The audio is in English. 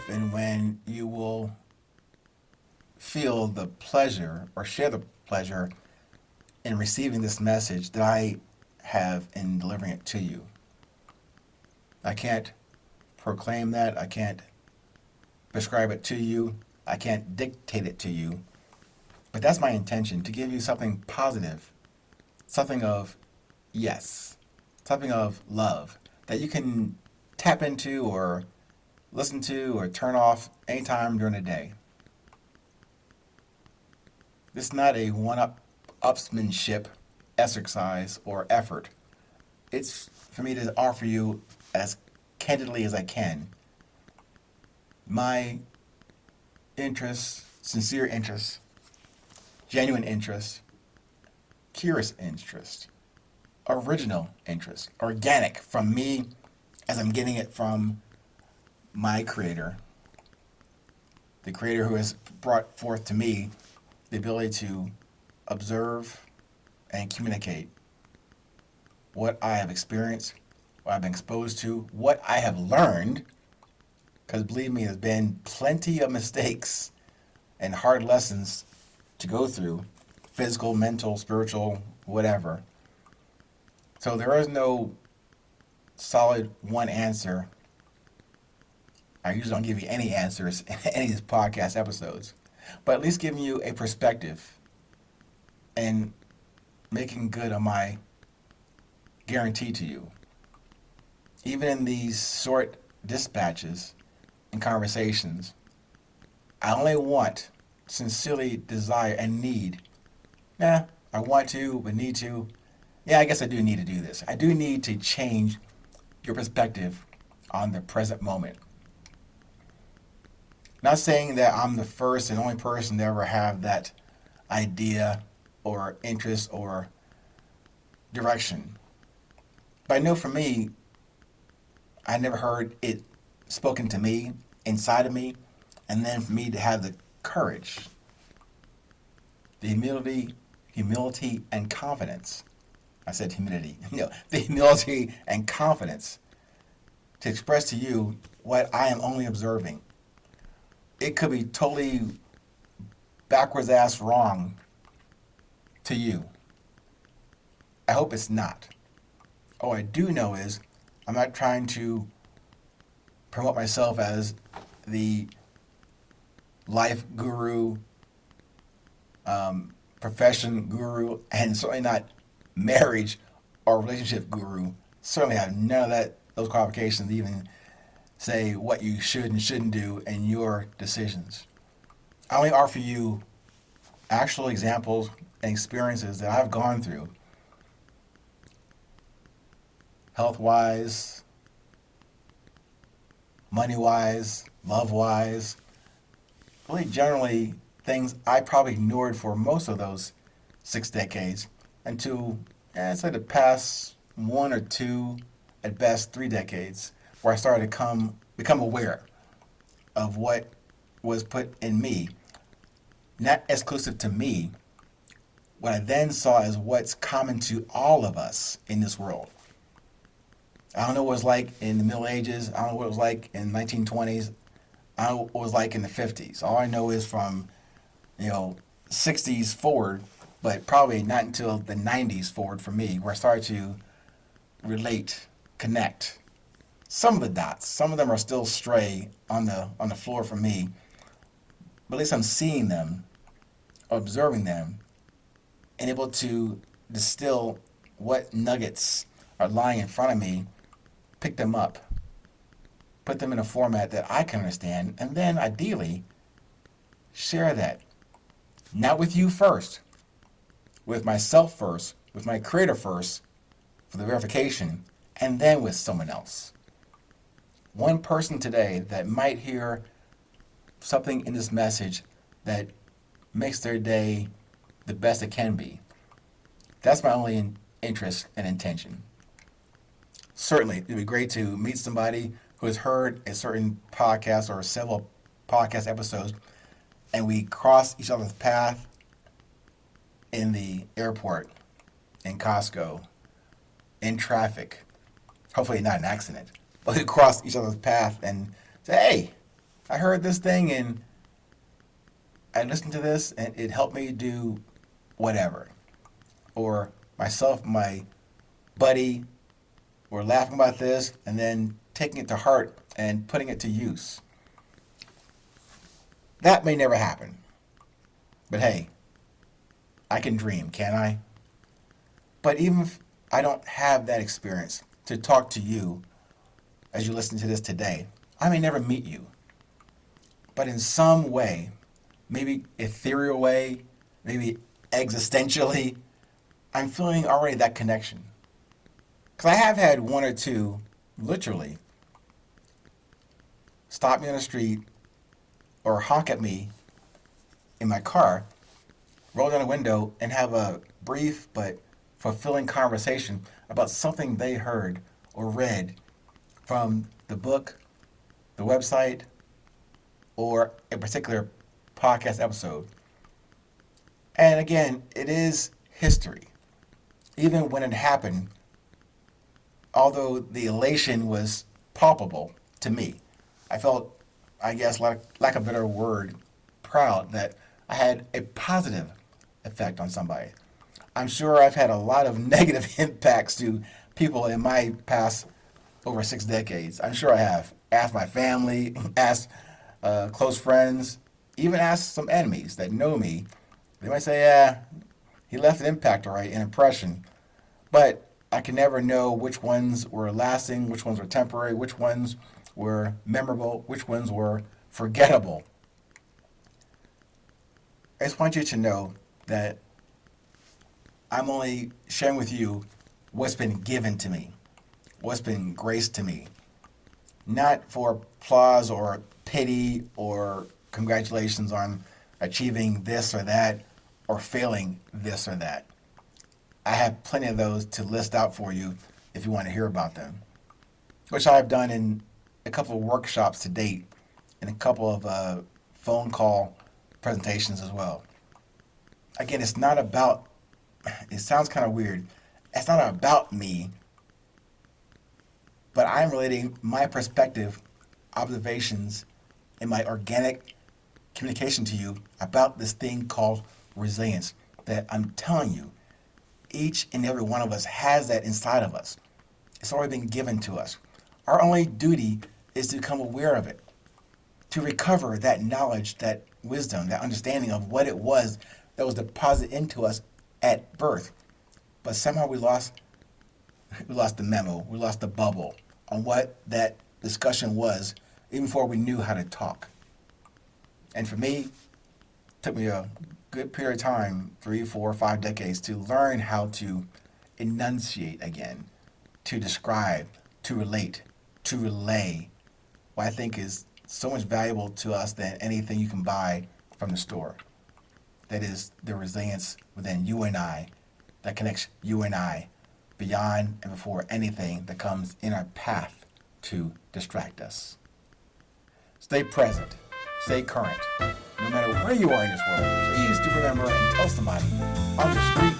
if and when you will feel the pleasure or share the pleasure in receiving this message that I have in delivering it to you. I can't proclaim that. I can't prescribe it to you. I can't dictate it to you. But that's my intention, to give you something positive, something of yes, something of love that you can tap into or listen to or turn off anytime during the day. This is not a one-upsmanship exercise or effort. It's for me to offer you as candidly as I can my interest, sincere interest, genuine interest, curious interest, original interest, organic from me as I'm getting it from my creator, the creator who has brought forth to me the ability to observe and communicate what I have experienced, what I've been exposed to, what I have learned, because believe me, there's been plenty of mistakes and hard lessons to go through, physical, mental, spiritual, whatever. So there is no solid one answer. I usually don't give you any answers in any of these podcast episodes, but at least giving you a perspective and making good on my guarantee to you. Even in these short dispatches and conversations, I only want, sincerely desire and need. I want to, but need to. Yeah, I guess I do need to do this. I do need to change your perspective on the present moment. Not saying that I'm the first and only person to ever have that idea or interest or direction. But I know for me, I never heard it spoken to me, inside of me, and then for me to have the courage, the humility and confidence. I said humility. The humility and confidence to express to you what I am only observing. It could be totally backwards ass wrong to you. I hope it's not. All I do know is I'm not trying to promote myself as the life guru, profession guru, and certainly not marriage or relationship guru. Certainly have none of those qualifications to even say what you should and shouldn't do in your decisions. I only offer you actual examples and experiences that I've gone through, health-wise, money-wise, love-wise, really generally things I probably ignored for most of those 6 decades until, I'd say the past 1 or 2, at best 3 decades, where I started to become aware of what was put in me, not exclusive to me, what I then saw as what's common to all of us in this world. I don't know what it was like in the Middle Ages. I don't know what it was like in the 1920s. I don't know what it was like in the 50s. All I know is from, 60s forward, but probably not until the 90s forward for me, where I started to relate, connect. Some of the dots, some of them are still stray on the floor for me, but at least I'm seeing them, observing them, and able to distill what nuggets are lying in front of me, pick them up, put them in a format that I can understand, and then ideally share that. Not with you first, with myself first, with my creator first for the verification, and then with someone else. One person today that might hear something in this message that makes their day the best it can be. That's my only interest and intention. Certainly, it'd be great to meet somebody who has heard a certain podcast or several podcast episodes, and we cross each other's path in the airport, in Costco, in traffic. Hopefully not an accident, but we cross each other's path and say, hey, I heard this thing and I listened to this and it helped me do whatever. Or myself, my buddy, were laughing about this and then taking it to heart and putting it to use. That may never happen. But hey, I can dream, can't I? But even if I don't have that experience to talk to you as you listen to this today, I may never meet you. But in some way, maybe ethereal way, maybe existentially, I'm feeling already that connection. Because I have had one or two, literally, stop me on the street or honk at me in my car, roll down the window, and have a brief but fulfilling conversation about something they heard or read from the book, the website, or a particular podcast episode. And again, it is history. Even when it happened, although the elation was palpable to me, I felt, I guess, lack of a better word, proud that I had a positive effect on somebody. I'm sure I've had a lot of negative impacts to people in my past over 6 decades. I'm sure I have. Asked my family, asked close friends, even asked some enemies that know me. They might say, yeah, he left an impact, all right, an impression. But I can never know which ones were lasting, which ones were temporary, which ones were memorable, which ones were forgettable. I just want you to know that I'm only sharing with you what's been given to me, what's been graced to me, not for applause or pity or congratulations on achieving this or that or failing this or that. I have plenty of those to list out for you if you want to hear about them, which I've done in a couple of workshops to date and a couple of phone call presentations as well. Again, it's not about, it sounds kind of weird, it's not about me, but I'm relating my perspective, observations, and my organic communication to you about this thing called resilience that I'm telling you, each and every one of us has that inside of us. It's already been given to us. Our only duty is to become aware of it, to recover that knowledge, that wisdom, that understanding of what it was that was deposited into us at birth. But somehow we lost the memo, we lost the bubble on what that discussion was even before we knew how to talk. And for me, it took me a good period of time, 3, 4, 5 decades, to learn how to enunciate again, to describe, to relate, to relay what I think is so much valuable to us than anything you can buy from the store. That is the resilience within you and I, that connects you and I beyond and before anything that comes in our path to distract us. Stay present, stay current. No matter where you are in this world, please do remember and tell somebody on the street,